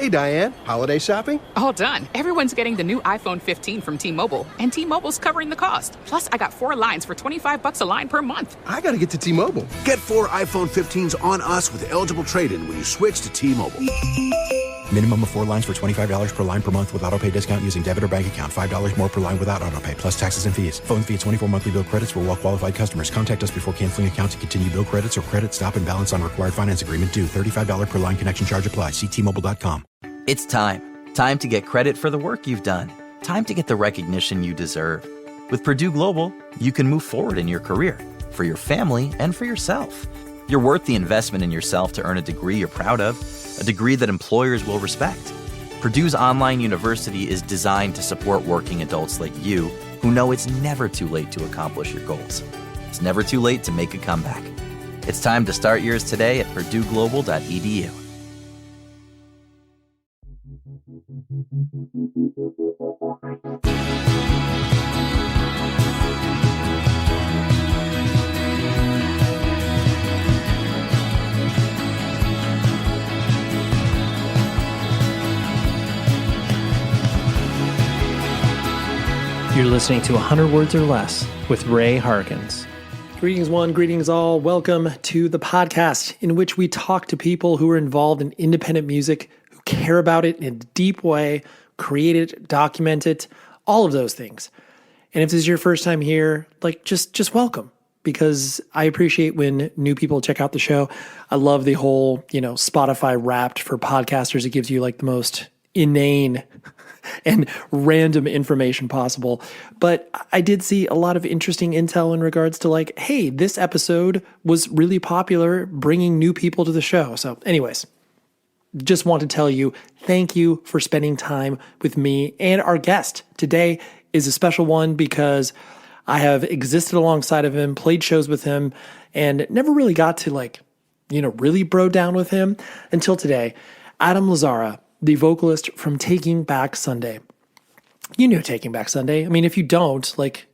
Hey, Diane. Holiday shopping? All done. Everyone's getting the new iPhone 15 from T-Mobile, and T-Mobile's covering the cost. Plus, I got 4 lines for $25 a line per month. I gotta get to T-Mobile. Get 4 iPhone 15s on us with eligible trade-in when you switch to T-Mobile. Minimum of 4 lines for $25 per line per month with autopay discount using debit or bank account. $5 more per line without autopay, plus taxes and fees. Phone fee at 24 monthly bill credits for well-qualified customers. Contact us before canceling account to continue bill credits or credit stop and balance on required finance agreement due. $35 per line connection charge applies. See T-Mobile.com. It's time. Time to get credit for the work you've done. Time to get the recognition you deserve. With Purdue Global, you can move forward in your career, for your family, and for yourself. You're worth the investment in yourself to earn a degree you're proud of, a degree that employers will respect. Purdue's online university is designed to support working adults like you who know it's never too late to accomplish your goals. It's never too late to make a comeback. It's time to start yours today at purdueglobal.edu. You're listening to 100 Words or Less with Ray Harkins. Greetings one, greetings all. Welcome to the podcast in which we talk to people who are involved in independent music, who care about it in a deep way, create it, document it, all of those things. And if this is your first time here, just welcome, because I appreciate when new people check out the show. I love the whole, Spotify Wrapped for podcasters. It gives you the most inane and random information possible. But I did see a lot of interesting intel in regards to hey, this episode was really popular, bringing new people to the show. So anyways, just want to tell you, thank you for spending time with me and our guest. Today is a special one because I have existed alongside of him, played shows with him, and never really got to really bro down with him until today. Adam Lazzara, the vocalist from Taking Back Sunday. You knew Taking Back Sunday. I mean, if you don't,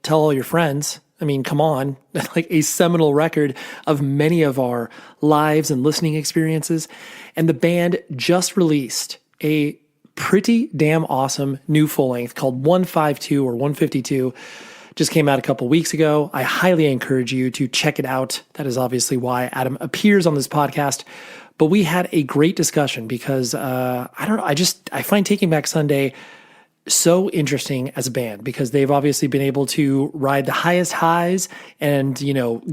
tell all your friends. I mean, come on. A seminal record of many of our lives and listening experiences. And the band just released a pretty damn awesome new full length called 152 or 152. Just came out a couple weeks ago. I highly encourage you to check it out. That is obviously why Adam appears on this podcast. But we had a great discussion because, I find Taking Back Sunday so interesting as a band because they've obviously been able to ride the highest highs and,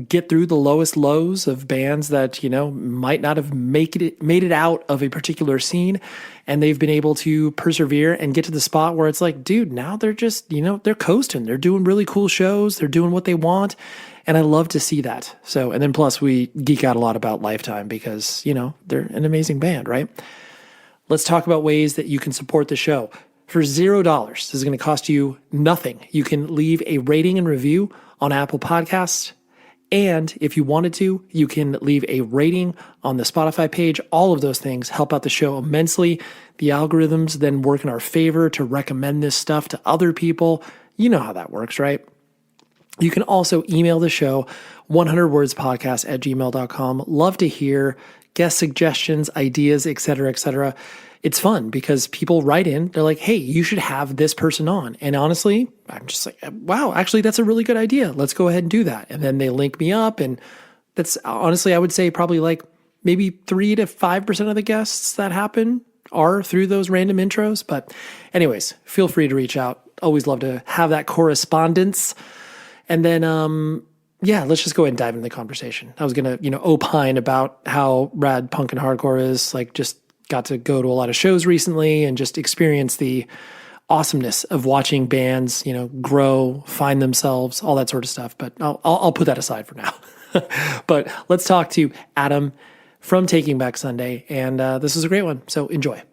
get through the lowest lows of bands that, might not have made it out of a particular scene. And they've been able to persevere and get to the spot where it's dude, now they're just, they're coasting. They're doing really cool shows. They're doing what they want. And I love to see that. So, and then plus we geek out a lot about Lifetime because, they're an amazing band, right? Let's talk about ways that you can support the show. For $0, this is going to cost you nothing. You can leave a rating and review on Apple Podcasts. And if you wanted to, you can leave a rating on the Spotify page. All of those things help out the show immensely. The algorithms then work in our favor to recommend this stuff to other people. You know how that works, right? You can also email the show, 100wordspodcast@gmail.com. Love to hear guest suggestions, ideas, etc., etc. It's fun because people write in, they're like, hey, you should have this person on. And honestly, I'm just wow, actually, that's a really good idea. Let's go ahead and do that. And then they link me up. And that's honestly, I would say probably maybe 3 to 5% of the guests that happen are through those random intros. But anyways, feel free to reach out. Always love to have that correspondence. And then, let's just go ahead and dive into the conversation. I was going to, opine about how rad punk and hardcore is, just got to go to a lot of shows recently and just experience the awesomeness of watching bands, grow, find themselves, all that sort of stuff. But I'll put that aside for now. But let's talk to Adam from Taking Back Sunday. And this is a great one. So enjoy.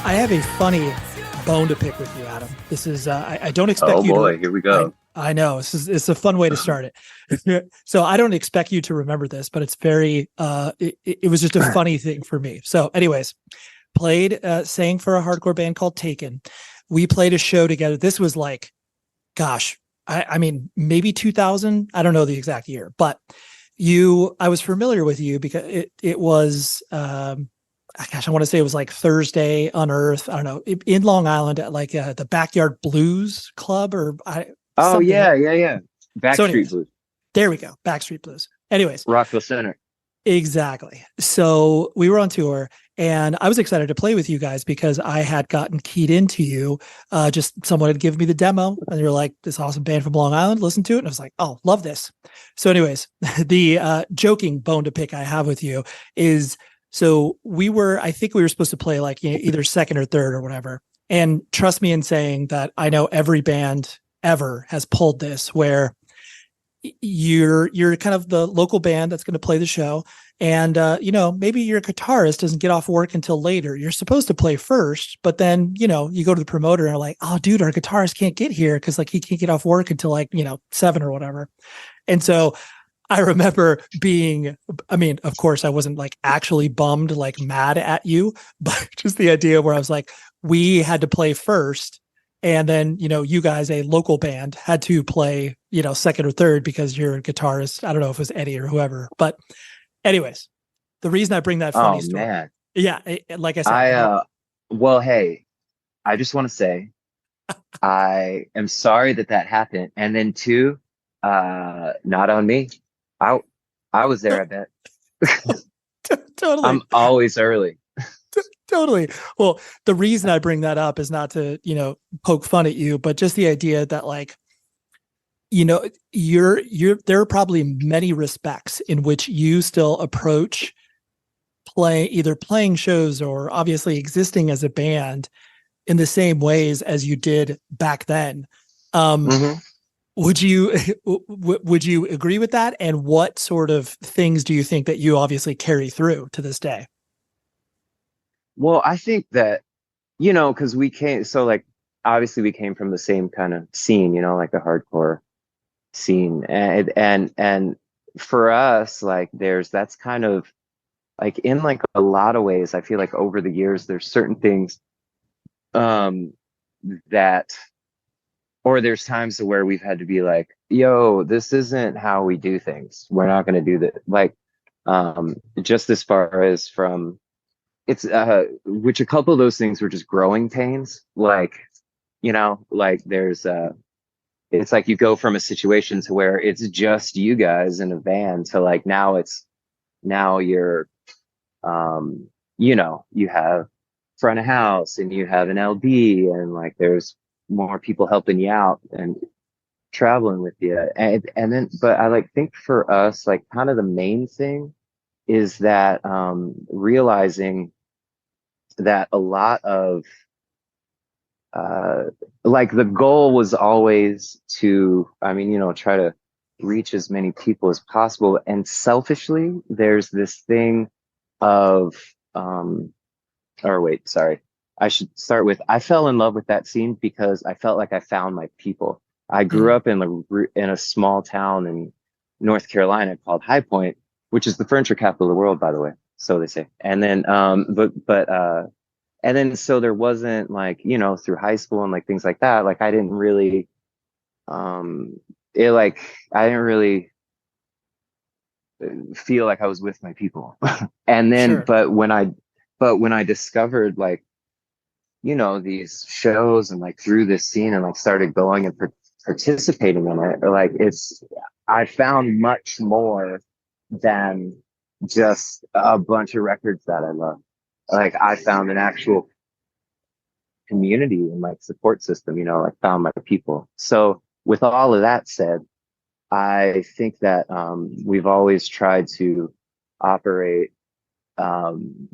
I have a funny bone to pick with you, Adam. This is, I don't expect Oh you boy, to, here we go. I know it's a fun way to start it. So I don't expect you to remember this, but it's very, it was just a funny thing for me. So anyways, sang for a hardcore band called Taken. We played a show together. This was like, gosh, I mean, maybe 2000. I don't know the exact year, but I was familiar with you because it was, gosh, I want to say it was like Thursday Unearthed. I don't know, in Long Island at like the Backyard Blues Club Oh something. yeah. Backstreet Blues. There we go. Backstreet Blues. Anyways. Rockville Center. Exactly. So we were on tour and I was excited to play with you guys because I had gotten keyed into you. Just someone had given me the demo and they were like, this awesome band from Long Island, listen to it. And I was like, oh, love this. So anyways, the joking bone to pick I have with you is, so I think we were supposed to play like, you know, either second or third or whatever. And trust me in saying that I know every band ever has pulled this where you're kind of the local band that's going to play the show. And, you know, maybe your guitarist doesn't get off work until later. You're supposed to play first, but then, you know, you go to the promoter and are like, oh, dude, our guitarist can't get here because like he can't get off work until like, you know, 7 or whatever. And so I remember of course I wasn't like actually bummed, like mad at you, but just the idea where I was like, we had to play first. And then, you know, you guys, a local band, had to play, you know, second or third because your guitarist, I don't know if it was Eddie or whoever. But anyways, the reason I bring that funny story. Man. Yeah, like I said. Well, hey, I just want to say I am sorry that happened. And then two, not on me. I was there, I bet. Totally. I'm always early. Totally. Well, the reason I bring that up is not to, you know, poke fun at you, but just the idea that like, you know, there are probably many respects in which you still approach either playing shows or obviously existing as a band in the same ways as you did back then. Would you agree with that? And what sort of things do you think that you obviously carry through to this day? Well, I think that, you know, because obviously we came from the same kind of scene, you know, like the hardcore scene. And for us, like that's kind of like in like a lot of ways, I feel like over the years, there's certain things there's times where we've had to be like, yo, this isn't how we do things. We're not going to do that. Like, just as far as from, it's which a couple of those things were just growing pains, like, you know, like there's it's like you go from a situation to where it's just you guys in a van to like now you're you know, you have front of house and you have an LB and like there's more people helping you out and traveling with you, and then but I like think for us like kind of the main thing is that realizing that a lot of like the goal was always to, I mean, you know, try to reach as many people as possible. And selfishly, there's this thing of I should start with, I fell in love with that scene because I felt like I found my people. I grew up in a small town in North Carolina called High Point, which is the furniture capital of the world, by the way. So they say. And then, and then, so there wasn't like, you know, through high school and like things like that, like I didn't really, I didn't really feel like I was with my people. And then, sure. but when I discovered like, you know, these shows and like through this scene and like started going and participating in it, or like I found much more than just a bunch of records that I love. Like I found an actual community and like support system, you know, like found my people. So with all of that said, I think that we've always tried to operate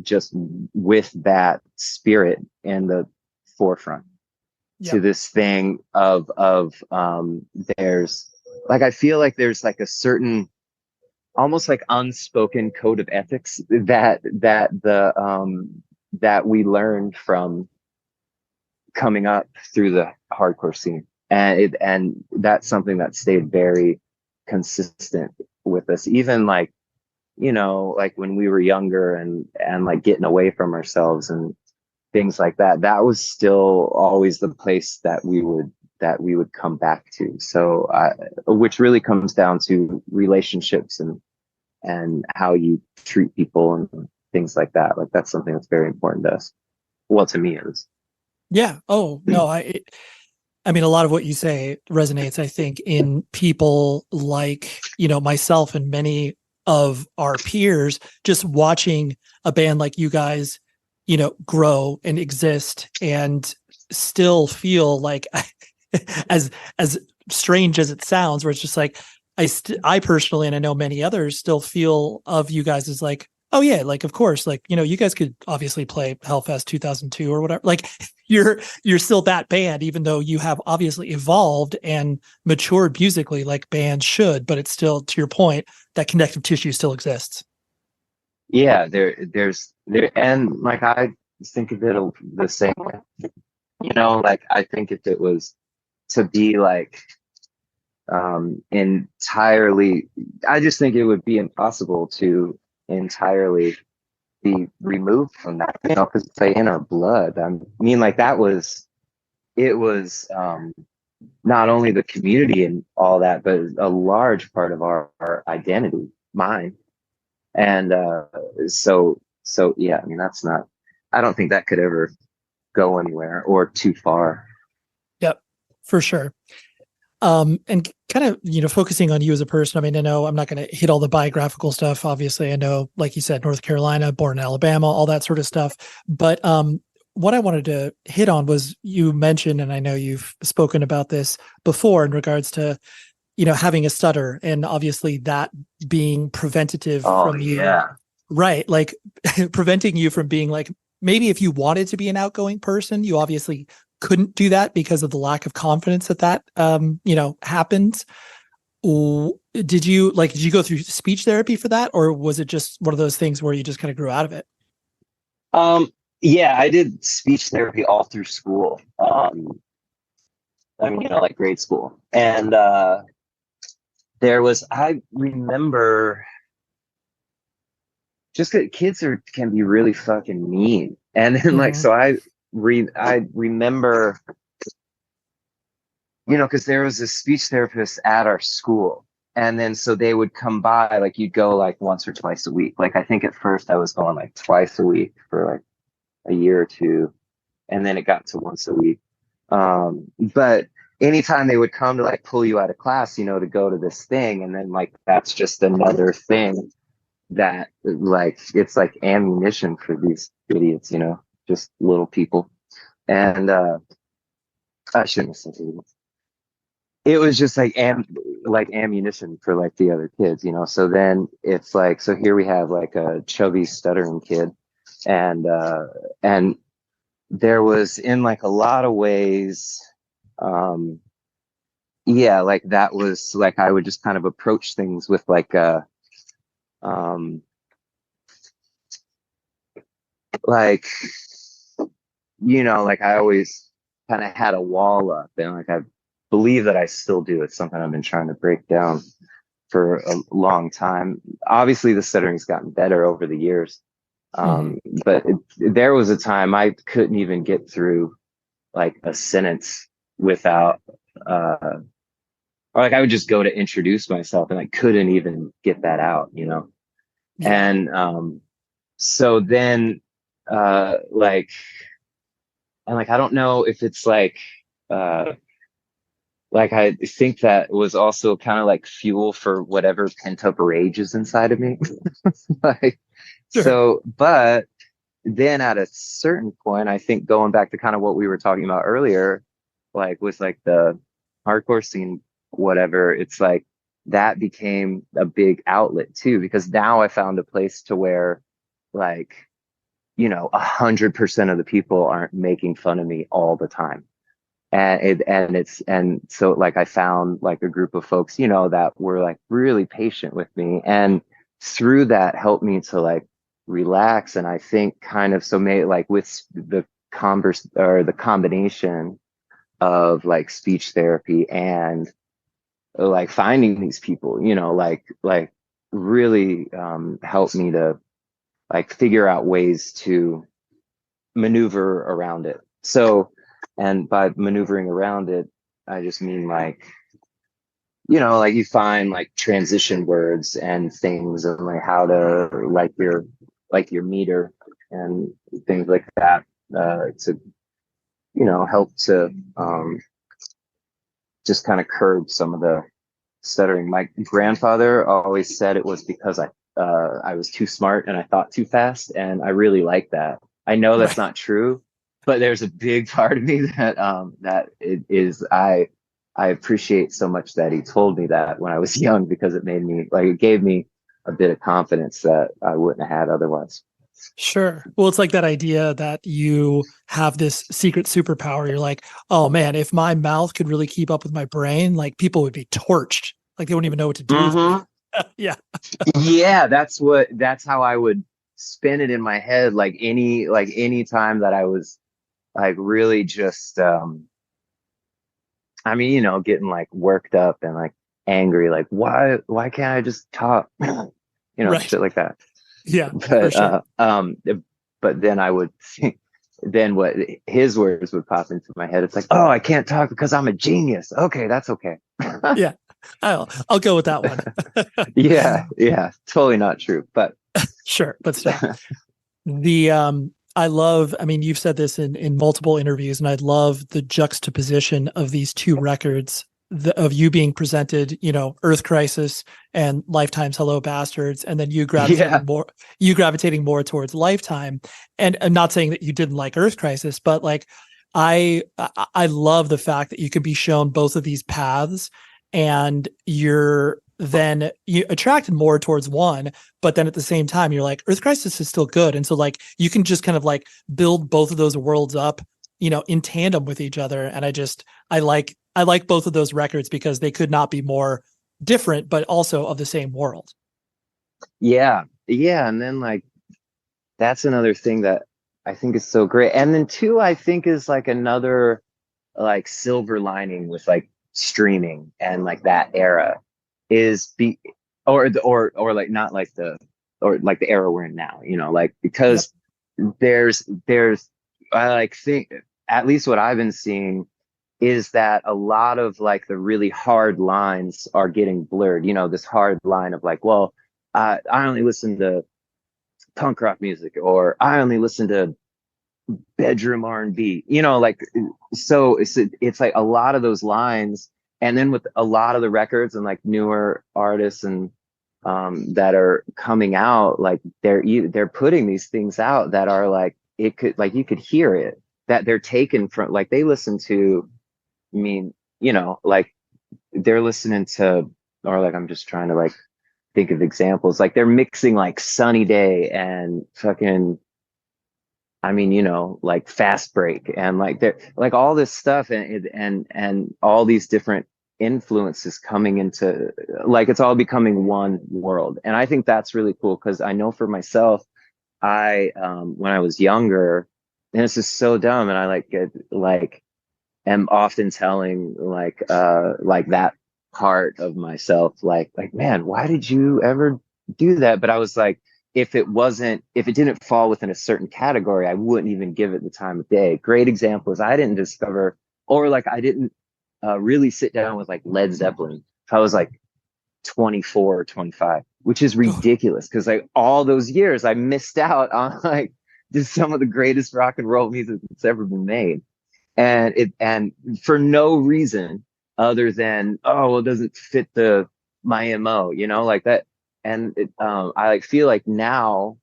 just with that spirit in the forefront. Yep. To this thing of there's like, I feel like there's like a certain almost like unspoken code of ethics that we learned from coming up through the hardcore scene. and that's something that stayed very consistent with us, even like, you know, like when we were younger and like getting away from ourselves and things like that. That was still always the place that we would come back to. So, which really comes down to relationships and how you treat people and things like that. Like that's something that's very important to us. Well, to me, it is. Yeah. Oh no, I mean, a lot of what you say resonates, I think, in people like, you know, myself and many of our peers, just watching a band like you guys, you know, grow and exist and still feel like, as strange as it sounds, where it's just like, I personally, and I know many others, still feel of you guys as like, oh yeah, like of course, like, you know, you guys could obviously play Hellfest 2002 or whatever. Like you're still that band, even though you have obviously evolved and matured musically like bands should, but it's still, to your point, that connective tissue still exists. Yeah, there's and like I think of it the same way. You know, like I think if it was to be like entirely, I just think it would be impossible to entirely be removed from that, you know, because it's like in our blood. I mean, like it was not only the community and all that, but a large part of our identity, mine. And so yeah, I mean, I don't think that could ever go anywhere or too far. Yep, for sure. And kind of, you know, focusing on you as a person. I mean, I know I'm not going to hit all the biographical stuff. Obviously, I know, like you said, North Carolina, born in Alabama, all that sort of stuff. But what I wanted to hit on was you mentioned, and I know you've spoken about this before in regards to, you know, having a stutter and obviously that being preventative from you. Yeah. Right. Like preventing you from being like, maybe if you wanted to be an outgoing person, you obviously couldn't do that because of the lack of confidence that you know, happens. Did you go through speech therapy for that? Or was it just one of those things where you just kind of grew out of it? Yeah, I did speech therapy all through school. I mean, you know, like grade school. And I remember just that kids can be really fucking mean. And then like, so I remember, you know, because there was a speech therapist at our school. And then so they would come by, like you'd go like once or twice a week. Like I think at first I was going like twice a week for like a year or two. And then it got to once a week. But anytime they would come to like pull you out of class, you know, to go to this thing. And then like, that's just another thing that like, it's like ammunition for these idiots, you know, just little people. And I shouldn't have said idiots. It was just like ammunition for like the other kids, you know. So then it's like, so here we have like a chubby stuttering kid, and there was in like a lot of ways, yeah, like that was like I would just kind of approach things with like like, you know, like I always kind of had a wall up, and like I believe that I still do. It's something I've been trying to break down for a long time. Obviously the stuttering's gotten better over the years. But there was a time I couldn't even get through like a sentence without, or like I would just go to introduce myself and I couldn't even get that out, you know? Yeah. And, so then, like I don't know if it's like I think that was also kind of like fuel for whatever pent up rage is inside of me. Like, sure. So, but then at a certain point, I think going back to kind of what we were talking about earlier, like with like the hardcore scene, whatever, it's like that became a big outlet too, because now I found a place to where like, you know, 100% of the people aren't making fun of me all the time. And so like I found like a group of folks, you know, that were like really patient with me, and through that helped me to like relax. And I think kind of so made like with the converse or the combination of like speech therapy and like finding these people, you know, like really helped me to like figure out ways to maneuver around it. So, and by maneuvering around it, I just mean like, you know, like you find like transition words and things and like how to like your meter and things like that to, you know, help to just kind of curb some of the stuttering. My grandfather always said it was because I was too smart and I thought too fast, and I really like that. I know that's not true, but there's a big part of me that that it is. I appreciate so much that he told me that when I was young, because it made me like, it gave me a bit of confidence that I wouldn't have had otherwise. Sure. Well, it's like that idea that you have this secret superpower. You're like, oh man, if my mouth could really keep up with my brain, like people would be torched. Like they wouldn't even know what to do. Mm-hmm. Yeah. Yeah, that's how I would spin it in my head. Like any time that I was like really just I mean, you know, getting like worked up and like angry, like why can't I just talk? You know, Right. shit like that. Yeah. But For sure. but then I would think, then what his words would pop into my head. It's like, oh, I can't talk because I'm a genius. Okay, that's okay. Yeah. I'll go with that one. Yeah, totally not true, but Sure, but still. I mean, you've said this in multiple interviews, and I love the juxtaposition of these two records, of you being presented, you know, Earth Crisis and Lifetime's Hello Bastards, and then you gravitating more towards Lifetime. And I'm not saying that you didn't like Earth Crisis, but like I love the fact that you could be shown both of these paths, and you attracted more towards one, but then at the same time you're like, Earth Crisis is still good, and so like you can just kind of like build both of those worlds up, you know, in tandem with each other. And I like both of those records because they could not be more different, but also of the same world. yeah, and then like that's another thing that I think is so great. And then two, I think is like another like silver lining with like streaming and like that era is or like not like the or like the era we're in now, you know, like because there's I like think at least what I've been seeing is that a lot of like the really hard lines are getting blurred, you know, this hard line of like, well, I only listen to punk rock music, or I only listen to bedroom R&B, you know, like, so it's like a lot of those lines. And then with a lot of the records and like newer artists and that are coming out, like they're putting these things out that are like, it could, like, you could hear it, that they're taken from, like, they listen to, I mean, you know, like they're listening to, or like, I'm just trying to like think of examples, like they're mixing like Sunny Day and fucking, I mean, you know, like Fast Break and like they're like all this stuff and all these different influences coming into, like, it's all becoming one world. And I think that's really cool, because I know for myself, I when I was younger, and this is so dumb, and I like am often telling like that part of myself, like man, why did you ever do that? But I was like, if it didn't fall within a certain category, I wouldn't even give it the time of day. Great example is I didn't discover, or like I didn't really sit down with like Led Zeppelin if I was like 24 or 25, which is ridiculous, because like all those years I missed out on like just some of the greatest rock and roll music that's ever been made. And for no reason other than, oh, well, it doesn't fit my MO, you know, like that. And I like feel like now,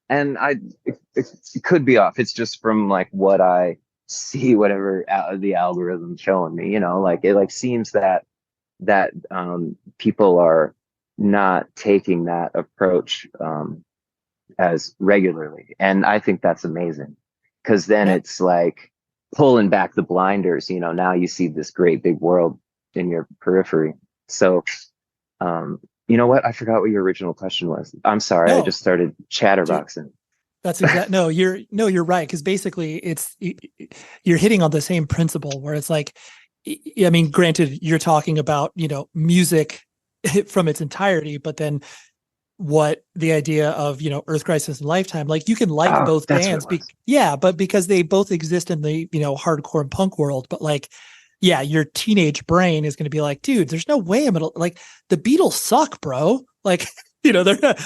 and it could be off. It's just from like what I see, whatever the algorithm's showing me, you know, like it like seems that people are not taking that approach as regularly. And I think that's amazing, because then it's like pulling back the blinders, you know, now you see this great big world in your periphery. So, you know what? I forgot what your original question was. I'm sorry. No. I just started chatterboxing. That's exactly, you're right. Cause basically you're hitting on the same principle where it's like, I mean, granted you're talking about, music from its entirety, but then what the idea of, Earth Crisis and Lifetime, like you can like both bands, but because they both exist in the, hardcore and punk world, but like, yeah, your teenage brain is going to be like, dude, there's no way I'm going to like the Beatles suck, bro. Like, they're not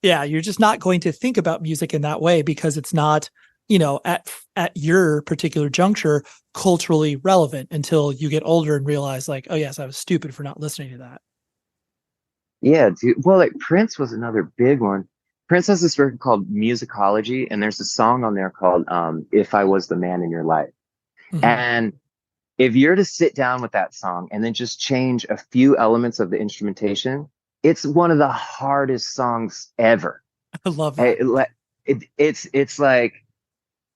you're just not going to think about music in that way because it's not, at your particular juncture, culturally relevant until you get older and realize like, oh yes, I was stupid for not listening to that. Yeah, dude. Well, like Prince was another big one. Prince has this record called Musicology, and there's a song on there called If I Was the Man in Your Life. Mm-hmm. And if you're to sit down with that song and then just change a few elements of the instrumentation, it's one of the hardest songs ever. I love that. It's like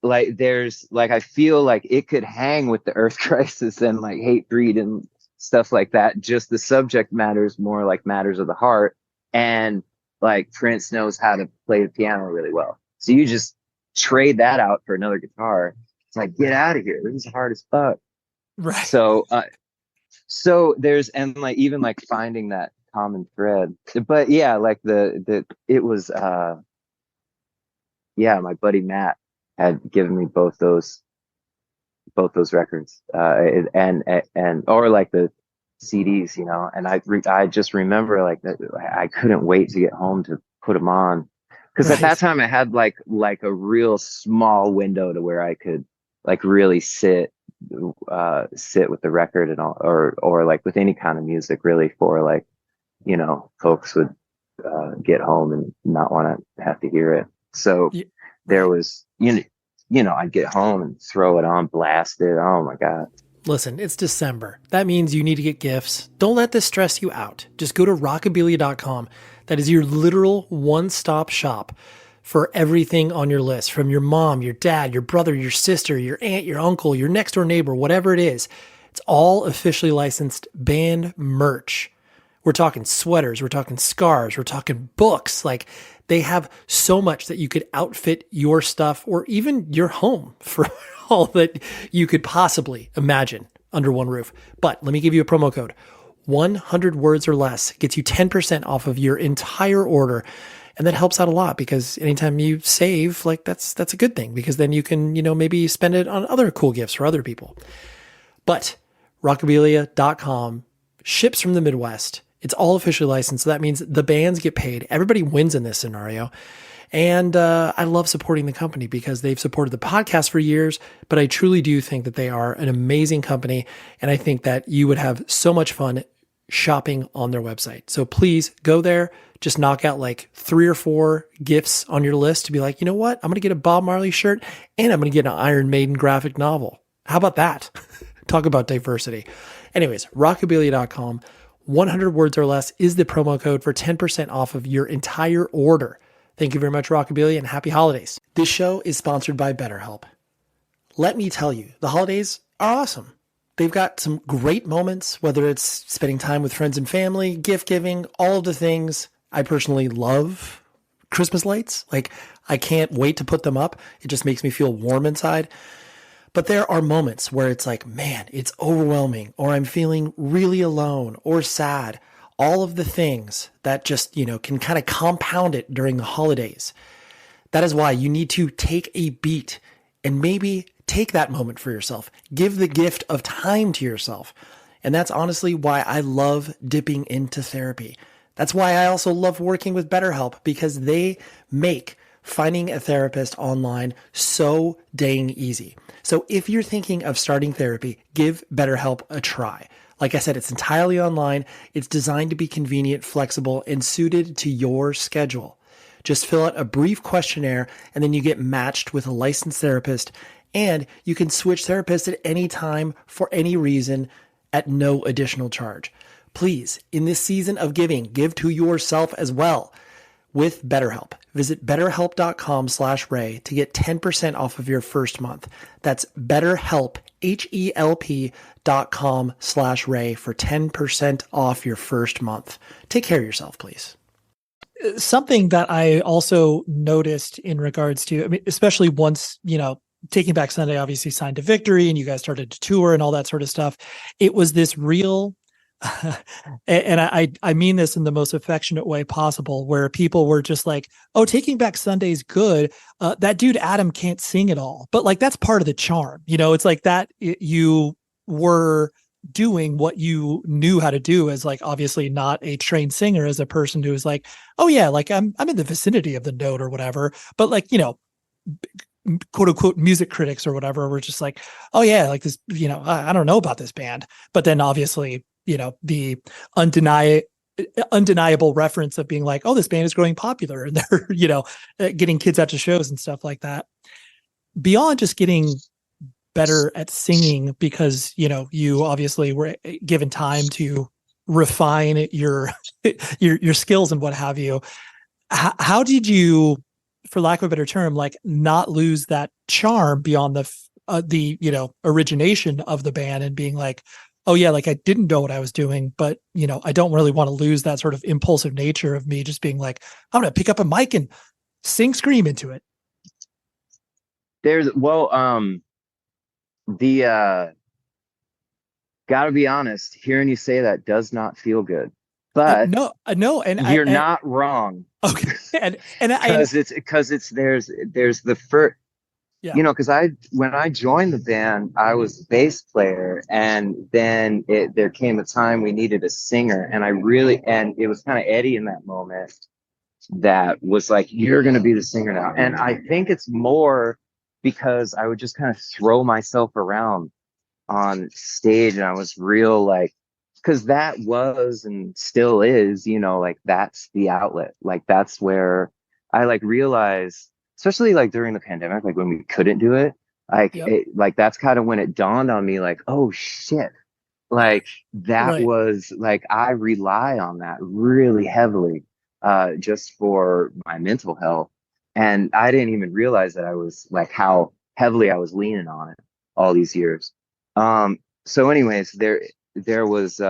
there's like I feel like it could hang with the Earth Crisis and like Hatebreed and stuff like that. Just the subject matters more like matters of the heart, and like Prince knows how to play the piano really well. So you just trade that out for another guitar. It's like, get out of here. This is hard as fuck. Right. So there's, and like even like finding that common thread. But yeah, like it was my buddy Matt had given me both those records, and or like the CDs, and I just remember like that I couldn't wait to get home to put them on, because at that time I had like a real small window to where I could like really sit with the record and all, or like with any kind of music really, for like, folks would get home and not want to have to hear it. So there was, I'd get home and throw it on, blast it. Oh my God. Listen, it's December. That means you need to get gifts. Don't let this stress you out. Just go to rockabilia.com. That is your literal one-stop shop for everything on your list, from your mom, your dad, your brother, your sister, your aunt, your uncle, your next door neighbor, whatever it is. It's all officially licensed band merch. We're talking sweaters, we're talking scarves, we're talking books. Like, they have so much that you could outfit your stuff or even your home for all that you could possibly imagine under one roof. But let me give you a promo code. 100 words or less gets you 10% off of your entire order. And that helps out a lot, because anytime you save, like that's a good thing, because then you can, maybe spend it on other cool gifts for other people. But rockabilia.com ships from the Midwest. It's all officially licensed. So that means the bands get paid. Everybody wins in this scenario. And I love supporting the company because they've supported the podcast for years, but I truly do think that they are an amazing company. And I think that you would have so much fun shopping on their website. So please go there, just knock out like 3 or 4 gifts on your list to be like, you know what? I'm going to get a Bob Marley shirt and I'm going to get an Iron Maiden graphic novel. How about that? Talk about diversity. Anyways, rockabilia.com, 100 words or less is the promo code for 10% off of your entire order. Thank you very much, Rockabilia, and happy holidays. This show is sponsored by BetterHelp. Let me tell you, the holidays are awesome. They've got some great moments, whether it's spending time with friends and family, gift giving, all of the things. I personally love Christmas lights. Like, I can't wait to put them up. It just makes me feel warm inside. But there are moments where it's like, man, it's overwhelming, or I'm feeling really alone or sad. All of the things that just, can kind of compound it during the holidays. That is why you need to take a beat and maybe take that moment for yourself. Give the gift of time to yourself. And that's honestly why I love dipping into therapy. That's why I also love working with BetterHelp, because they make finding a therapist online so dang easy. So if you're thinking of starting therapy, give BetterHelp a try. Like I said, it's entirely online. It's designed to be convenient, flexible, and suited to your schedule. Just fill out a brief questionnaire, and then you get matched with a licensed therapist, and you can switch therapists at any time for any reason at no additional charge. Please, in this season of giving, give to yourself as well with BetterHelp. Visit betterhelp.com/Ray to get 10% off of your first month. That's BetterHelp, HELP.com/Ray for 10% off your first month. Take care of yourself, please. something that I also noticed in regards to, I mean, especially once, Taking Back Sunday obviously signed to Victory and you guys started to tour and all that sort of stuff. It was this real, and I mean this in the most affectionate way possible, where people were just like, oh, Taking Back Sunday's good. That dude Adam can't sing at all. But like, that's part of the charm. It's like that you were doing what you knew how to do as, like, obviously not a trained singer, as a person who is like, oh yeah, like I'm in the vicinity of the note or whatever. But like, quote unquote music critics or whatever were just like, oh yeah, like this, I don't know about this band. But then obviously, the undeniable reference of being like, oh, this band is growing popular and they're, getting kids out to shows and stuff like that. Beyond just getting better at singing because, you obviously were given time to refine your skills and what have you. How did you, for lack of a better term, like, not lose that charm beyond the origination of the band and being like, oh yeah, like I didn't know what I was doing, but I don't really want to lose that sort of impulsive nature of me just being like, I'm going to pick up a mic and scream into it. Gotta be honest, hearing you say that does not feel good, but no, and you're not wrong. Okay. And there's the first, because when I joined the band, I was bass player, and then there came a time we needed a singer, and it was kind of Eddie in that moment that was like, you're going to be the singer now. And I think it's more because I would just kind of throw myself around on stage, and I was real, like, because that was and still is, like, that's the outlet. Like, that's where I like realized, especially like during the pandemic, like when we couldn't do it, like, like that's kind of when it dawned on me, like, oh shit, like that was like, I rely on that really heavily, just for my mental health. And I didn't even realize that I was like, how heavily I was leaning on it all these years. So anyways, there was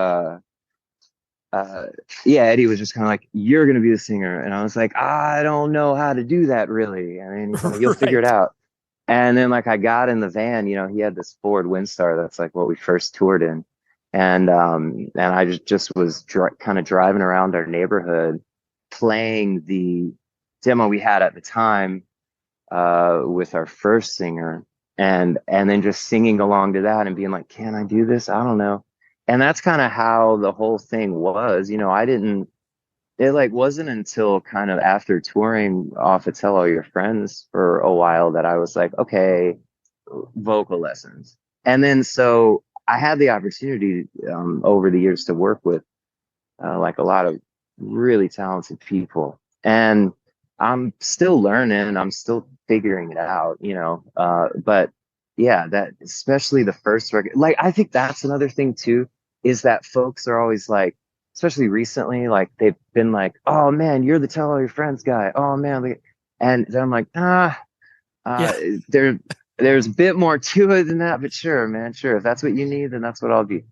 Eddie was just kind of like, you're gonna be the singer, and I was like, I don't know how to do that really. I mean, you'll figure it out. And then like I got in the van, he had this Ford Windstar, that's like what we first toured in, and I just was kind of driving around our neighborhood playing the demo we had at the time with our first singer, and then just singing along to that and being like, can I do this? I don't know. And that's kind of how the whole thing was. It like wasn't until kind of after touring off of Tell All Your Friends for a while that I was like, okay, vocal lessons. And then so I had the opportunity over the years to work with like a lot of really talented people, and I'm still learning, I'm still figuring it out, but yeah, that especially the first record, like, I think that's another thing too, is that folks are always like, especially recently, like they've been like, oh man, you're the Tell All Your Friends guy. Oh man. And then I'm like, there's a bit more to it than that, but sure, man, sure. If that's what you need, then that's what I'll be.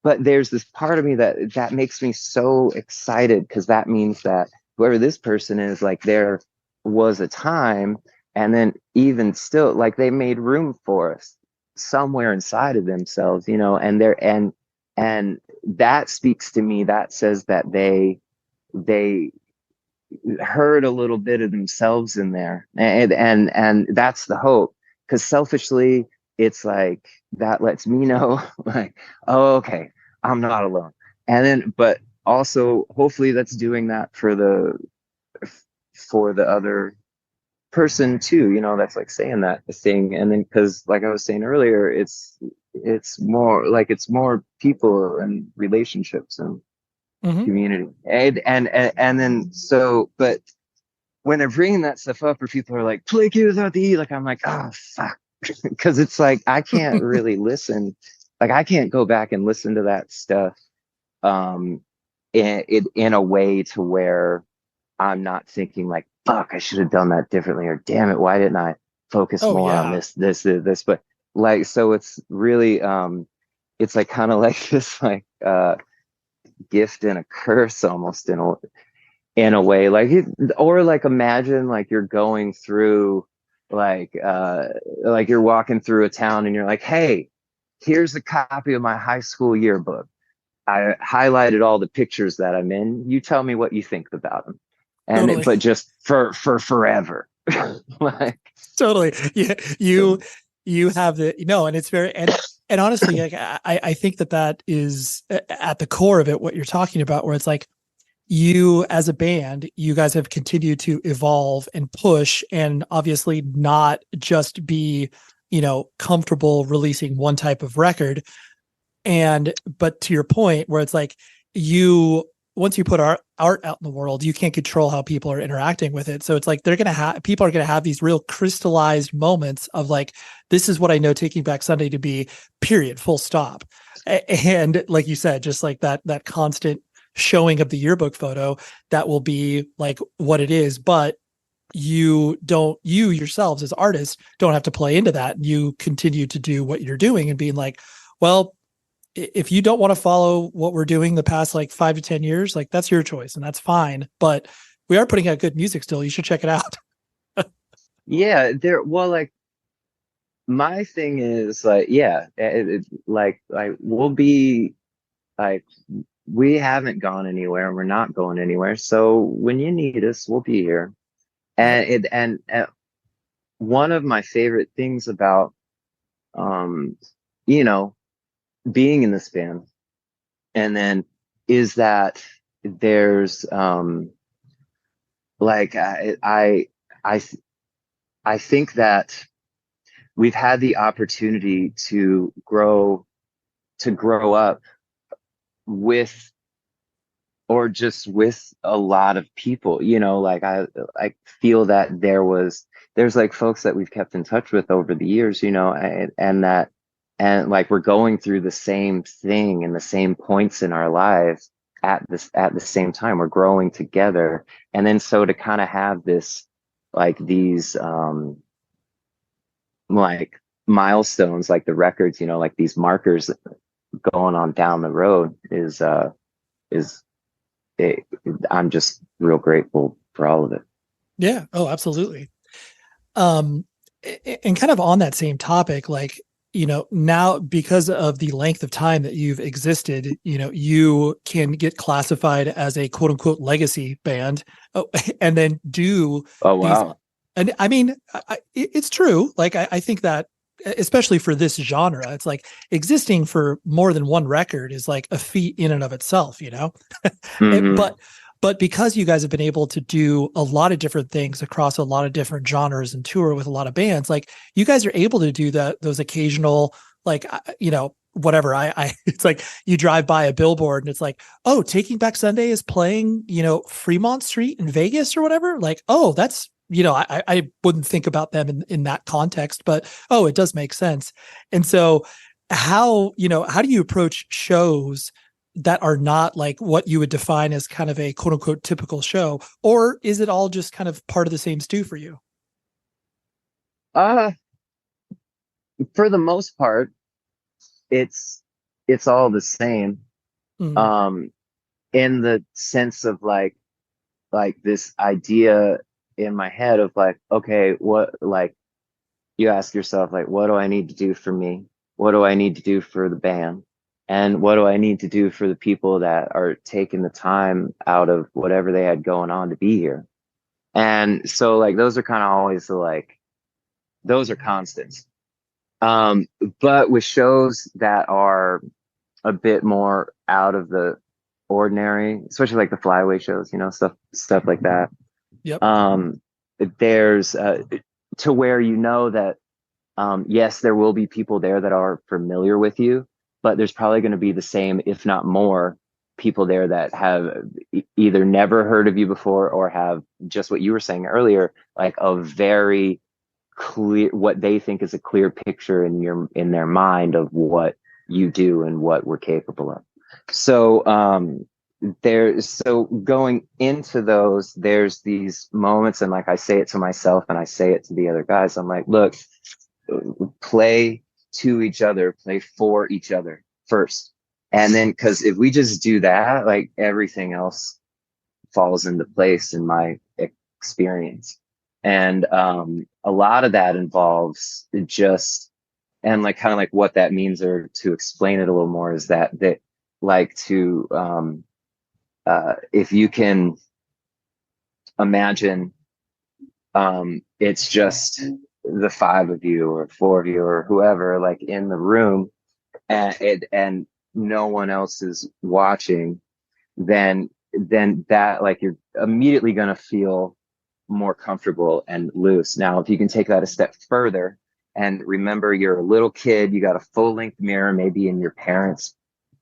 But there's this part of me that makes me so excited, because that means that whoever this person is, like, there was a time, and then even still, like, they made room for us somewhere inside of themselves, and that speaks to me. That says that they heard a little bit of themselves in there, and that's the hope. Because selfishly, it's like that lets me know, like, oh, okay, I'm not alone. And then, but also, hopefully, that's doing that for the other person too. That's like saying that thing. And then, because like I was saying earlier, it's more like, it's more people and relationships and community. And then so, but when they're bringing that stuff up, or people are like, play Key Without the E, like, I'm like, oh fuck. Because it's like, I can't really listen, like I can't go back and listen to that stuff in a way to where I'm not thinking like, fuck, I should have done that differently, or damn it, why didn't I focus more on this. But like, so it's really it's like kind of like this, like gift and a curse almost in a way, like or like imagine like you're going through like you're walking through a town and you're like, hey, here's a copy of my high school yearbook. I highlighted all the pictures that I'm in. You tell me what you think about them. And Totally. but just for forever. Like Totally. Yeah. You have the, and it's very, and honestly, like, I think that is at the core of it, what you're talking about, where it's like, you as a band, you guys have continued to evolve and push, and obviously not just be, comfortable releasing one type of record. But to your point, where it's like, once you put art out in the world, you can't control how people are interacting with it. So it's like people are going to have these real crystallized moments of like, this is what I know Taking Back Sunday to be, period, full stop. And like you said, just like that constant showing of the yearbook photo, that will be like what it is. But you yourselves as artists don't have to play into that. You continue to do what you're doing and being like, well, if you don't want to follow what we're doing the past like 5 to 10 years, like that's your choice and that's fine. But we are putting out good music still. You should check it out. Yeah, like my thing is like, yeah, like we'll be like, we haven't gone anywhere and we're not going anywhere. So when you need us, we'll be here. And one of my favorite things about, being in this band, and then is that there's like I think that we've had the opportunity to grow up with, or just with a lot of people, like I feel that there's like folks that we've kept in touch with over the years, and like we're going through the same thing and the same points in our lives at the same time. We're growing together. And then so to kind of have this, like these like milestones, like the records, like these markers going on down the road I'm just real grateful for all of it. Yeah. Oh, absolutely. And kind of on that same topic, like, now because of the length of time that you've existed, you can get classified as a quote unquote legacy band, and then do. Oh, wow. These, and I mean, it's true. Like, I think that, especially for this genre, it's like existing for more than one record is like a feat in and of itself, Mm-hmm. But because you guys have been able to do a lot of different things across a lot of different genres and tour with a lot of bands, like you guys are able to do those occasional, like, whatever. It's like you drive by a billboard and it's like, oh, Taking Back Sunday is playing, Fremont Street in Vegas or whatever. Like, oh, that's, I wouldn't think about them in that context, but, oh, it does make sense. And so how do you approach shows that are not like what you would define as kind of a quote unquote typical show, or is it all just kind of part of the same stew for you? For the most part, it's all the same. Mm-hmm. In the sense of like this idea in my head of like, okay, what, like you ask yourself, like, what do I need to do for me? What do I need to do for the band? And what do I need to do for the people that are taking the time out of whatever they had going on to be here? And so like, those are kind of always like, those are constants. But with shows that are a bit more out of the ordinary, especially like the flyaway shows, stuff like that. Yep. There's to where that yes, there will be people there that are familiar with you, but there's probably going to be the same, if not more, people there that have either never heard of you before or have just what you were saying earlier, like a very clear, what they think is a clear picture in their mind of what you do and what we're capable of. So so going into those, there's these moments, and like I say it to myself and I say it to the other guys, I'm like, look, play to each other, play for each other first, And then, because if we just do that, like everything else falls into place in my experience. And a lot of that involves just, and like kind of like what that means, or to explain it a little more, is that like to if you can imagine, it's just the 5 of you or 4 of you or whoever, like in the room, and no one else is watching, then that, like, you're immediately going to feel more comfortable and loose. Now, if you can take that a step further and remember you're a little kid, you got a full-length mirror, maybe in your parents'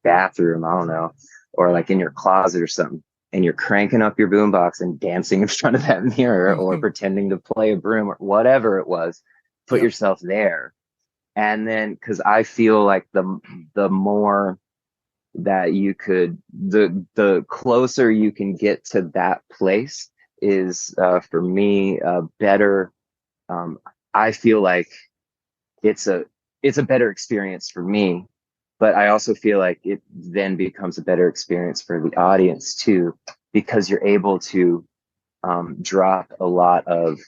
bathroom, I don't know, or like in your closet or something, and you're cranking up your boombox and dancing in front of that mirror, or pretending to play a broom, or whatever it was, put yourself there. And then, because I feel like the more that you could, the closer you can get to that place is, for me, better. I feel like it's a better experience for me, but I also feel like it then becomes a better experience for the audience too, because you're able to drop a lot of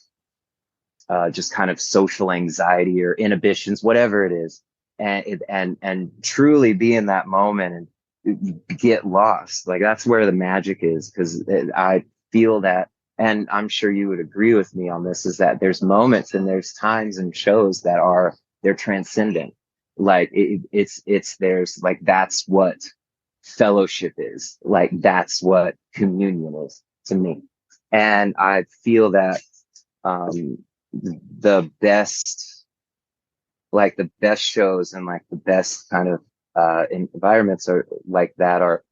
just kind of social anxiety or inhibitions, whatever it is, and truly be in that moment and get lost. Like, that's where the magic is, because I feel that, and I'm sure you would agree with me on this, is that there's moments and there's times and shows that they're transcendent. Like there's like, that's what fellowship is. Like, that's what communion is to me. And I feel that the best shows and like the best kind of environments are like that are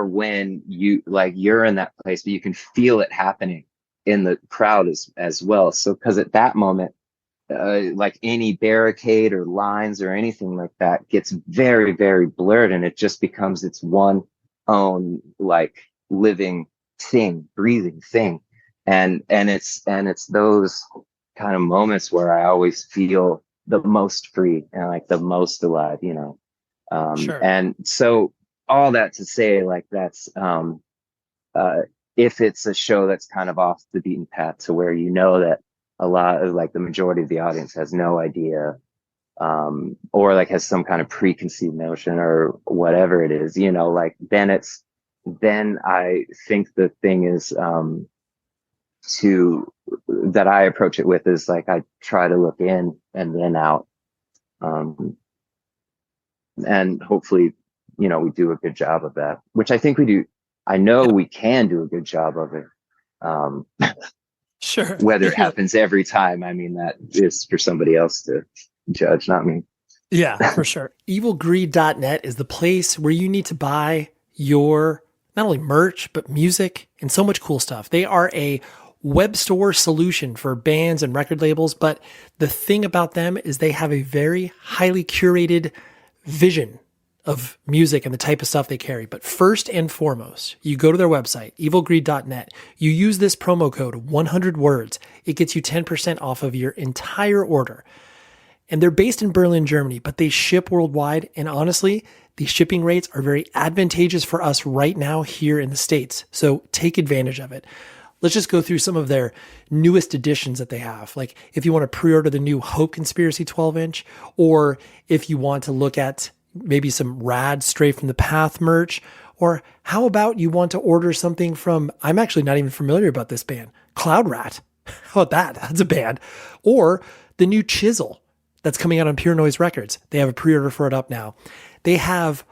when you're in that place, but you can feel it happening in the crowd as well. So, because at that moment, like any barricade or lines or anything like that gets very, very blurred, and it just becomes its one own, like, living thing, breathing thing. And it's those kind of moments where I always feel the most free and like the most alive, you know? Sure. And so all that to say, like, that's, if it's a show that's kind of off the beaten path, to where you know that a lot of, like, the majority of the audience has no idea, or like has some kind of preconceived notion or whatever it is, you know, like, then I think the thing is, that I approach it with is, like, I try to look in and then out. And hopefully, you know, we do a good job of that, which I think we do. I know we can do a good job of it. Sure. Whether it happens every time, I mean, that is for somebody else to judge, not me. Yeah, for sure. Evilgreed.net is the place where you need to buy your, not only merch, but music and so much cool stuff. They are a web store solution for bands and record labels, but the thing about them is they have a very highly curated vision of music and the type of stuff they carry. But first and foremost, you go to their website, evilgreed.net. You use this promo code 100words. It gets you 10% off of your entire order. And they're based in Berlin, Germany, but they ship worldwide. And honestly, the shipping rates are very advantageous for us right now here in the States. So take advantage of it. Let's just go through some of their newest editions that they have. Like, if you want to pre-order the new Hope Conspiracy 12-inch, or if you want to look at maybe some rad Stray from the Path merch, or how about you want to order something from, I'm actually not even familiar about this band, Cloud Rat. How about that? That's a band. Or the new Chisel that's coming out on Pure Noise Records. They have a pre-order for it up now. They have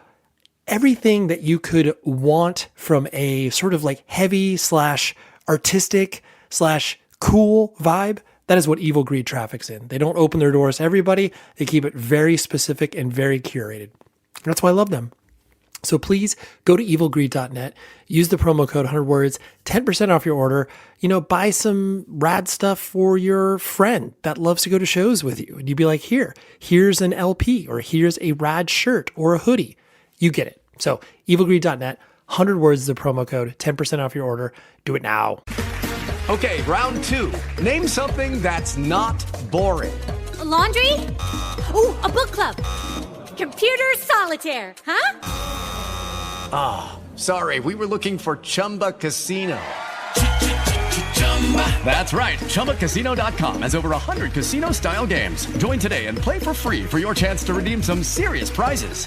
everything that you could want from a sort of like heavy / artistic / cool vibe. That is what Evil Greed traffics in. They don't open their doors to everybody. They keep it very specific and very curated. That's why I love them. So please go to evilgreed.net, use the promo code 100words, 10% off your order. You know, buy some rad stuff for your friend that loves to go to shows with you. And you'd be like, here's an LP, or here's a rad shirt or a hoodie. You get it. So evilgreed.net, 100 words is the promo code, 10% off your order. Do it now. Okay, round 2. Name something that's not boring. A laundry? Ooh, a book club. Computer solitaire, huh? Sorry, we were looking for Chumba Casino. That's right. ChumbaCasino.com has over 100 casino-style games. Join today and play for free for your chance to redeem some serious prizes.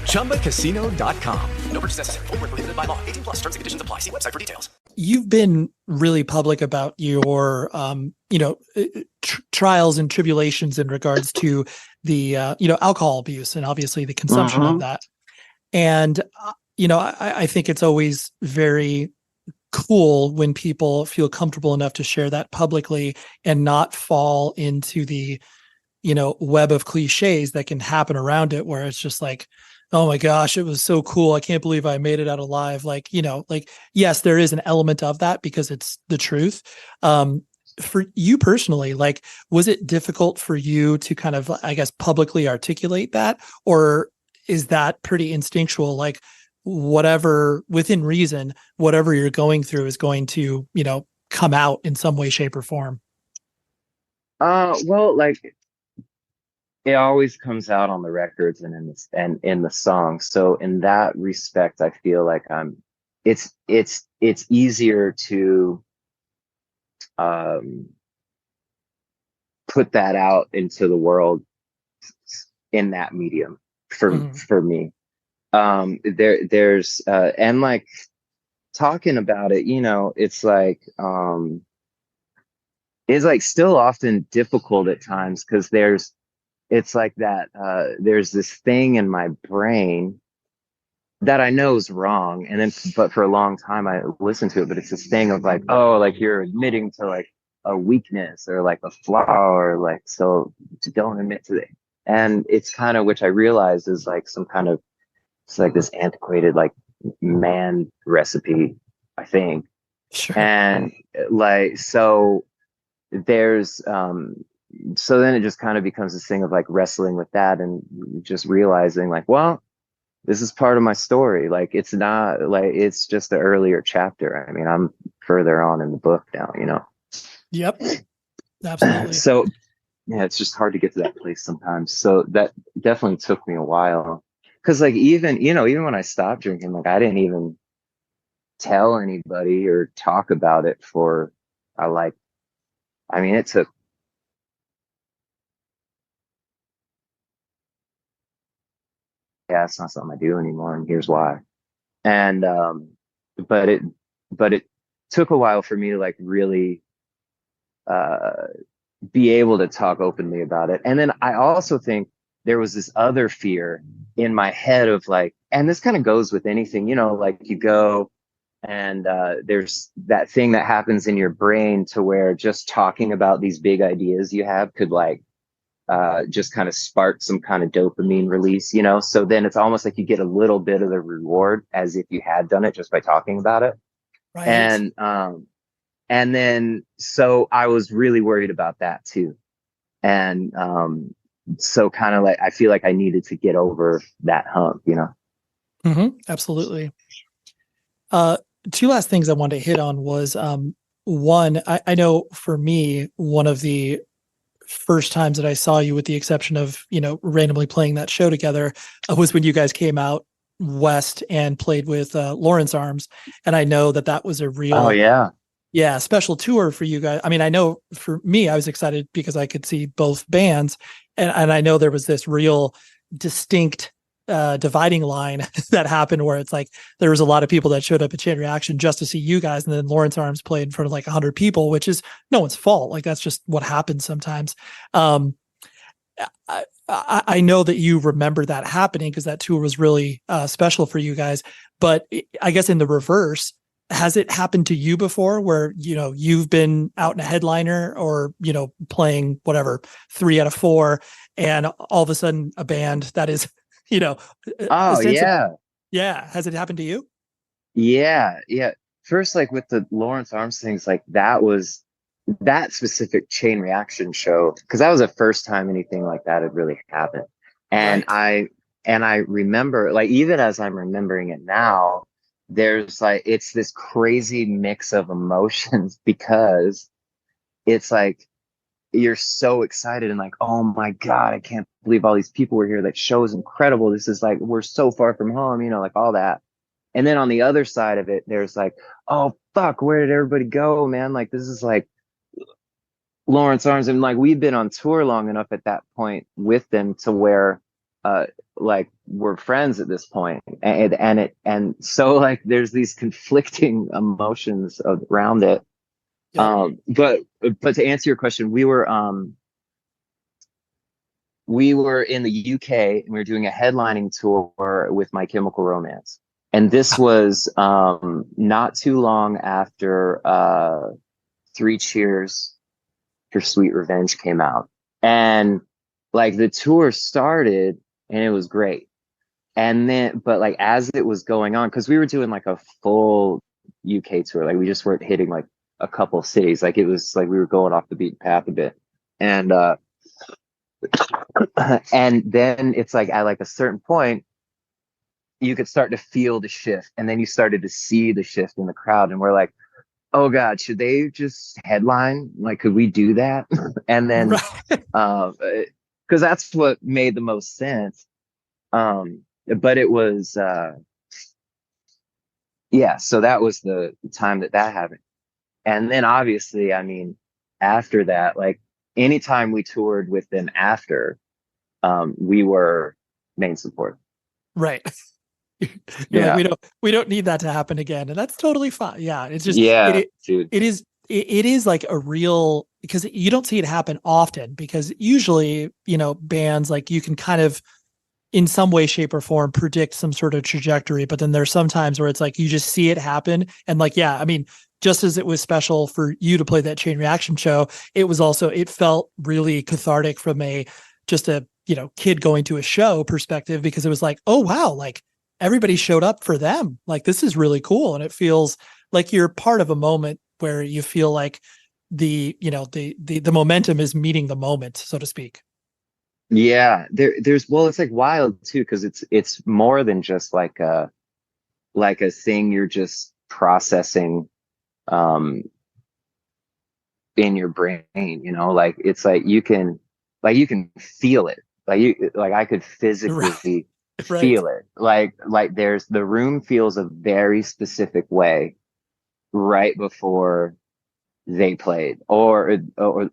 ChumbaCasino.com. No purchase necessary. Void where prohibited by law. 18+ terms and conditions apply. See website for details. You've been really public about your, trials and tribulations in regards to the, alcohol abuse and obviously the consumption of that. And, I think it's always very cool when people feel comfortable enough to share that publicly and not fall into the, web of cliches that can happen around it, where it's just like, oh my gosh, it was so cool. I can't believe I made it out alive. Yes, there is an element of that because it's the truth. For you personally, was it difficult for you to kind of, I guess, publicly articulate that, or is that pretty instinctual? Whatever, within reason, whatever you're going through is going to, come out in some way, shape, or form. It always comes out on the records and in the songs. So in that respect, I feel like it's easier to put that out into the world in that medium for me. There's and talking about it, it's still often difficult at times because there's this thing in my brain that I know is wrong, and then but for a long time I listened to it, but it's this thing of you're admitting to a weakness or a flaw, or so don't admit to it. And it's kind of, which I realize is some kind of, it's this antiquated man recipe, I think. Sure. And so there's so then it just kind of becomes this thing of wrestling with that and just realizing well, this is part of my story. It's not it's just the earlier chapter. I mean, I'm further on in the book now, Yep. Absolutely. So yeah, it's just hard to get to that place sometimes. So that definitely took me a while. Cause even when I stopped drinking, I didn't even tell anybody or talk about it for, it took, it's not something I do anymore. And here's why. And, but it took a while for me to really, be able to talk openly about it. And then I also think there was this other fear in my head of and this kind of goes with anything, you go and there's that thing that happens in your brain to where just talking about these big ideas you have could just kind of spark some kind of dopamine release, so then it's almost like you get a little bit of the reward as if you had done it just by talking about it. Right. And then so I was really worried about that too. And so kind of I feel like I needed to get over that hump, Absolutely. Two last things I wanted to hit on was, one, I know for me, one of the first times that I saw you, with the exception of, randomly playing that show together, was when you guys came out west and played with Lawrence Arms. And I know that was a real, special tour for you guys. I mean, I know for me, I was excited because I could see both bands, and I know there was this real distinct dividing line that happened where it's there was a lot of people that showed up at Chain Reaction just to see you guys, and then Lawrence Arms played in front of 100 people, which is no one's fault. That's just what happens sometimes. I know that you remember that happening because that tour was really special for you guys. But I guess in the reverse, has it happened to you before where, you've been out in a headliner or, playing whatever 3 out of 4, and all of a sudden a band that is, has it happened to you? Yeah. First, with the Lawrence Arms things, that was that specific Chain Reaction show, because that was the first time anything like that had really happened. And right. I remember, even as I'm remembering it now, there's it's this crazy mix of emotions because it's you're so excited and like, oh my God, I can't believe all these people were here. That show is incredible. This is like, we're so far from home, you know, like all that. And then on the other side of it, there's like, oh fuck, where did everybody go, man? Like, this is like Lawrence Arms. And like, we've been on tour long enough at that point with them to where, like we're friends at this point. And so like, there's these conflicting emotions around it. Yeah. But to answer your question, we were in the UK and we were doing a headlining tour with My Chemical Romance. And this was not too long after 3 Cheers for Sweet Revenge came out. And like the tour started and it was great. And then, but like as it was going on, because we were doing like a full UK tour, like we just weren't hitting like a couple cities. Like it was like we were going off the beaten path a bit. And and then it's like at like a certain point, you could start to feel the shift, and then you started to see the shift in the crowd, and we're like, oh God, should they just headline? Like, could we do that? And then because that's what made the most sense. But it was yeah, so that was the time that happened. And then obviously, I mean, after that, like anytime we toured with them after, we were main support. Right. Yeah. Like, we don't need that to happen again. And that's totally fine. Yeah. It's just, dude. It is like a real, because you don't see it happen often, because usually, you know, bands, like you can kind of in some way, shape or form predict some sort of trajectory. But then there's some times where it's like, you just see it happen. And like, yeah, I mean, just as it was special for you to play that Chain Reaction show, it was also, it felt really cathartic from a you know, kid going to a show perspective, because it was like, oh wow, like everybody showed up for them. Like, this is really cool. And it feels like you're part of a moment where you feel like the momentum is meeting the moment, so to speak. Yeah, there's it's like wild too, because it's more than just like a thing you're just processing in your brain, you know, like it's like you can feel it, like I could physically feel it, like there's the room feels a very specific way right before they played, or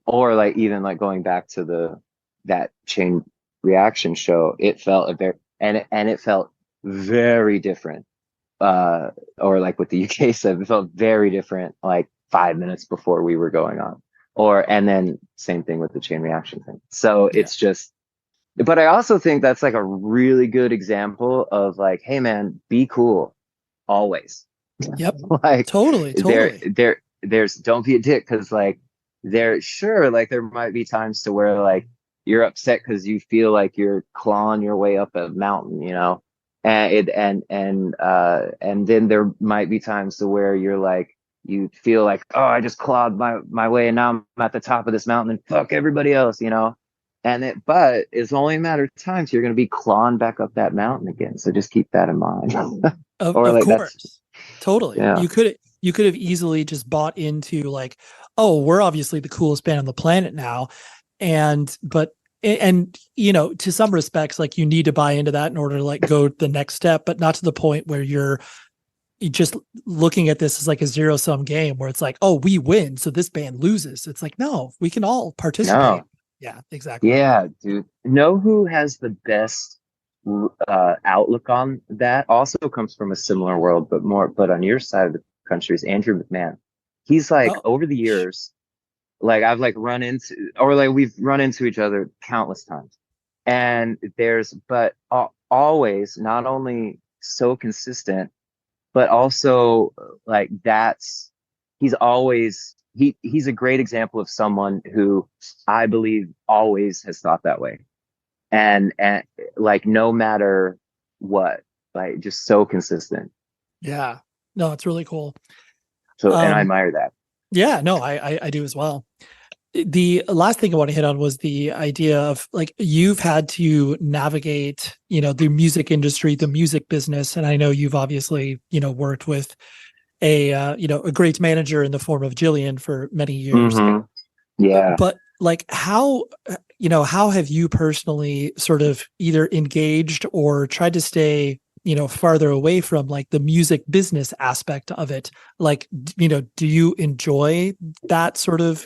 like even like going back to that Chain Reaction show, it felt it felt very different, or like what the UK said, it felt very different like 5 minutes before we were going on, and then same thing with the Chain Reaction thing. So it's just, but I also think that's like a really good example of like, hey man, be cool always. Yep. Like totally. There's don't be a dick, because like there might be times to where like you're upset because you feel like you're clawing your way up a mountain, you know, and then there might be times to where you're like, you feel like, oh, I just clawed my way and now I'm at the top of this mountain and fuck everybody else, you know. But it's only a matter of time till you're going to be clawing back up that mountain again. So just keep that in mind. Of course. Totally. Yeah. You could have easily just bought into like, oh, we're obviously the coolest band on the planet now. And you know, to some respects, like you need to buy into that in order to like go the next step, but not to the point where you're just looking at this as like a zero-sum game where it's like, oh, we win, so this band loses. It's like, no, we can all participate. No. Yeah, exactly. Yeah, dude. Know who has the best outlook on that? Also comes from a similar world, but on your side of the country is Andrew McMahon. He's like, over the years, like I've like we've run into each other countless times, and but always not only so consistent, but also like he's a great example of someone who I believe always has thought that way, and like no matter what, like just so consistent. Yeah, no, it's really cool. So and I admire that. Yeah, no, I do as well. The last thing I want to hit on was the idea of like, you've had to navigate, you know, the music industry, the music business. And I know you've obviously, you know, worked with a great manager in the form of Jillian for many years. Mm-hmm. Yeah. But like how have you personally sort of either engaged or tried to stay, farther away from like the music business aspect of it? Like, do you enjoy that sort of,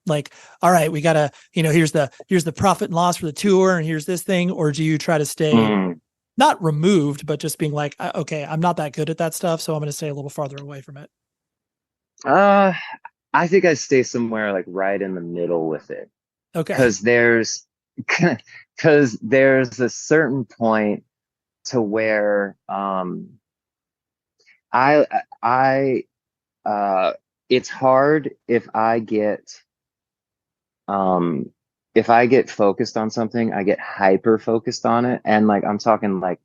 like, all right, we gotta, here's the profit and loss for the tour and here's this thing, or do you try to stay not removed, but just being like, okay, I'm not that good at that stuff, so I'm going to stay a little farther away from it? I think I stay somewhere like right in the middle with it. Okay. Because there's a certain point to where it's hard if I get focused on something, I get hyper focused on it, and like I'm talking like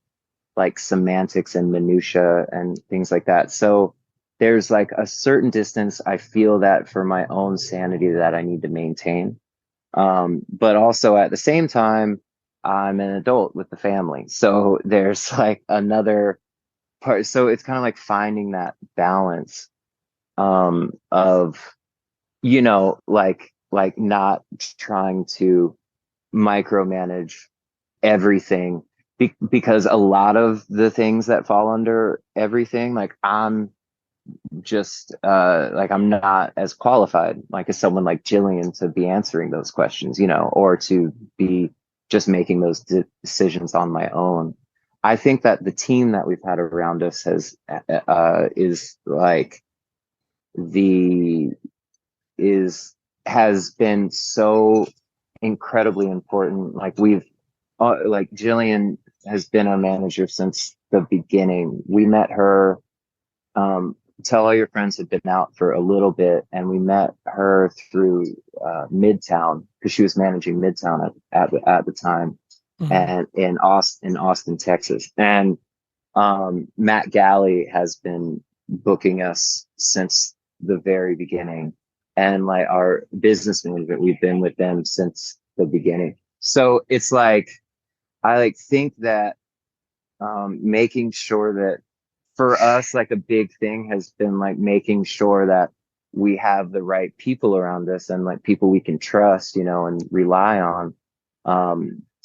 semantics and minutia and things like that. So there's like a certain distance I feel that for my own sanity that I need to maintain. But also at the same time, I'm an adult with the family. So there's like another part. So it's kind of like finding that balance, of, like not trying to micromanage everything, because a lot of the things that fall under everything, like I'm just like I'm not as qualified like as someone like Jillian to be answering those questions, or to be just making those decisions on my own. I think that the team that we've had around us has been so incredibly important. Like we've like Jillian has been our manager since the beginning. We met her, Tell All Your Friends had been out for a little bit, and we met her through Midtown, because she was managing Midtown at the time, and in Austin, Texas. And Matt Galley has been booking us since the very beginning, and like our business management, we've been with them since the beginning. So it's like I like think that making sure that for us, like a big thing has been like making sure that we have the right people around us, and like people we can trust, and rely on,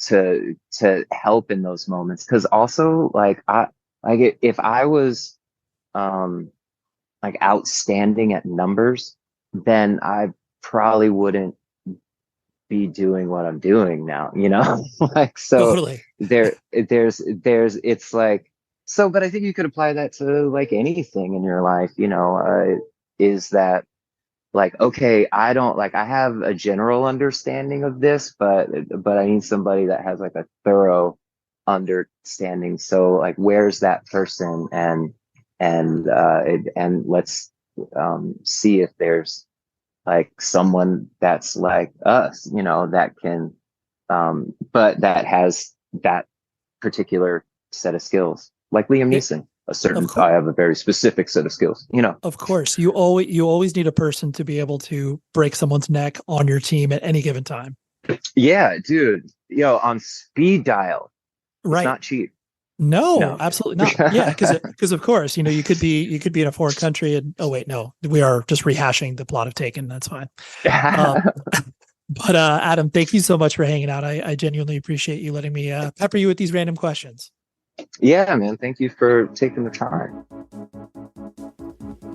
to help in those moments. Cause also like if I was, like outstanding at numbers, then I probably wouldn't be doing what I'm doing now, like, so Totally. it's like, so, but I think you could apply that to like anything in your life, is that like, okay, I have a general understanding of this, but I need somebody that has like a thorough understanding. So like, where's that person? And let's see if there's like someone that's like us, that can, but that has that particular set of skills. Like Liam Neeson, I have a very specific set of skills, Of course, you always need a person to be able to break someone's neck on your team at any given time. Yeah, dude, on speed dial. Right. It's not cheap. No, absolutely not. Yeah, because of course, you could be in a foreign country and we are just rehashing the plot of Taken. That's fine. But Adam, thank you so much for hanging out. I genuinely appreciate you letting me pepper you with these random questions. Yeah, man. Thank you for taking the time.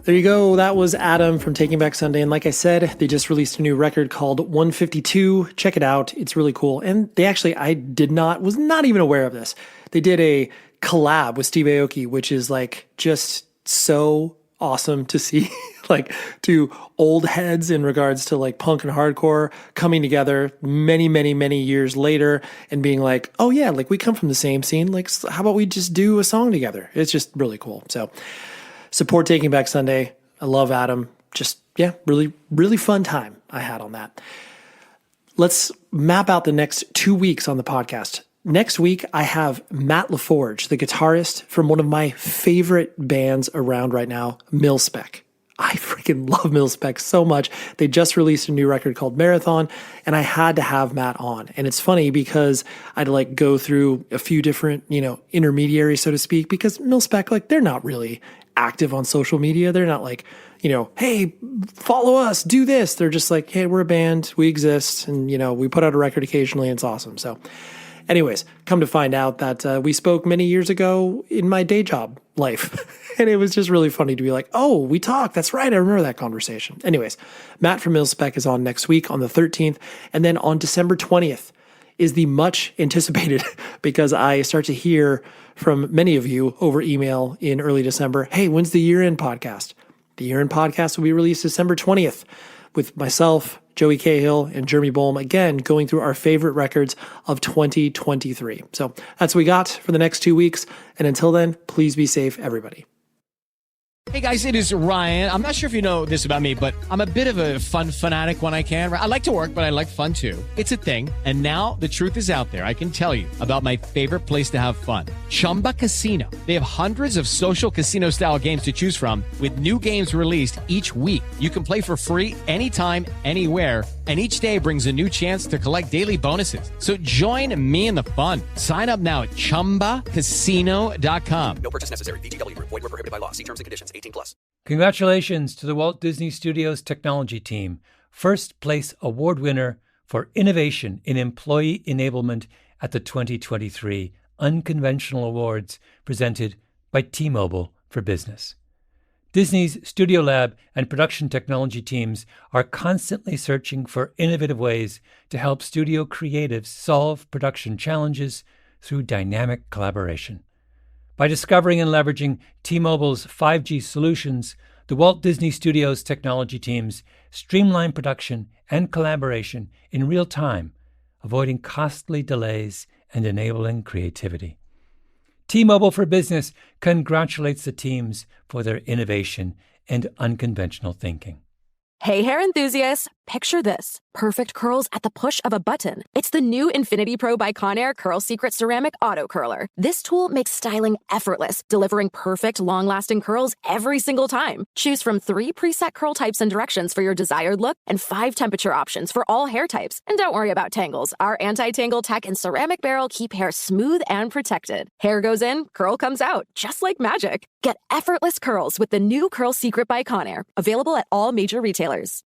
There you go. That was Adam from Taking Back Sunday. And like I said, they just released a new record called 152. Check it out. It's really cool. And they actually, was not even aware of this. They did a collab with Steve Aoki, which is like just so awesome to see. Like two old heads in regards to like punk and hardcore coming together many, many, many years later and being like, oh yeah, like we come from the same scene. Like, how about we just do a song together? It's just really cool. So support Taking Back Sunday. I love Adam. Just, yeah, really, really fun time I had on that. Let's map out the next 2 weeks on the podcast. Next week, I have Matt LaForge, the guitarist from one of my favorite bands around right now, Mil-Spec. I freaking love Mil-Spec so much. They just released a new record called Marathon, and I had to have Matt on. And it's funny because I'd like go through a few different, intermediaries, so to speak, because Mil-Spec, like, they're not really active on social media. They're not like, hey, follow us, do this. They're just like, hey, we're a band, we exist, and, we put out a record occasionally, and it's awesome. So anyways, come to find out that we spoke many years ago in my day job life. And it was just really funny to be like, oh, we talked. That's right. I remember that conversation. Anyways, Matt from Mil-Spec is on next week on the 13th. And then on December 20th is the much anticipated, because I start to hear from many of you over email in early December, hey, when's the year-end podcast? The year-end podcast will be released December 20th with myself, Joey Cahill, and Jeremy Boehm, again, going through our favorite records of 2023. So that's what we got for the next 2 weeks. And until then, please be safe, everybody. Hey guys, it is Ryan. I'm not sure if you know this about me, but I'm a bit of a fun fanatic when I can. I like to work, but I like fun too. It's a thing. And now the truth is out there. I can tell you about my favorite place to have fun. Chumba Casino. They have hundreds of social casino style games to choose from with new games released each week. You can play for free anytime, anywhere. And each day brings a new chance to collect daily bonuses. So join me in the fun. Sign up now at ChumbaCasino.com. No purchase necessary. VGW Group. Void where prohibited by law. See terms and conditions. 18+. Congratulations to the Walt Disney Studios technology team, first place award winner for innovation in employee enablement at the 2023 Unconventional Awards presented by T-Mobile for Business. Disney's Studio Lab and production technology teams are constantly searching for innovative ways to help studio creatives solve production challenges through dynamic collaboration. By discovering and leveraging T-Mobile's 5G solutions, the Walt Disney Studios technology teams streamline production and collaboration in real time, avoiding costly delays and enabling creativity. T-Mobile for Business congratulates the teams for their innovation and unconventional thinking. Hey, hair enthusiasts, picture this. Perfect curls at the push of a button. It's the new Infinity Pro by Conair Curl Secret Ceramic Auto Curler. This tool makes styling effortless, delivering perfect, long-lasting curls every single time. Choose from 3 preset curl types and directions for your desired look and 5 temperature options for all hair types. And don't worry about tangles. Our anti-tangle tech and ceramic barrel keep hair smooth and protected. Hair goes in, curl comes out, just like magic. Get effortless curls with the new Curl Secret by Conair, available at all major retailers.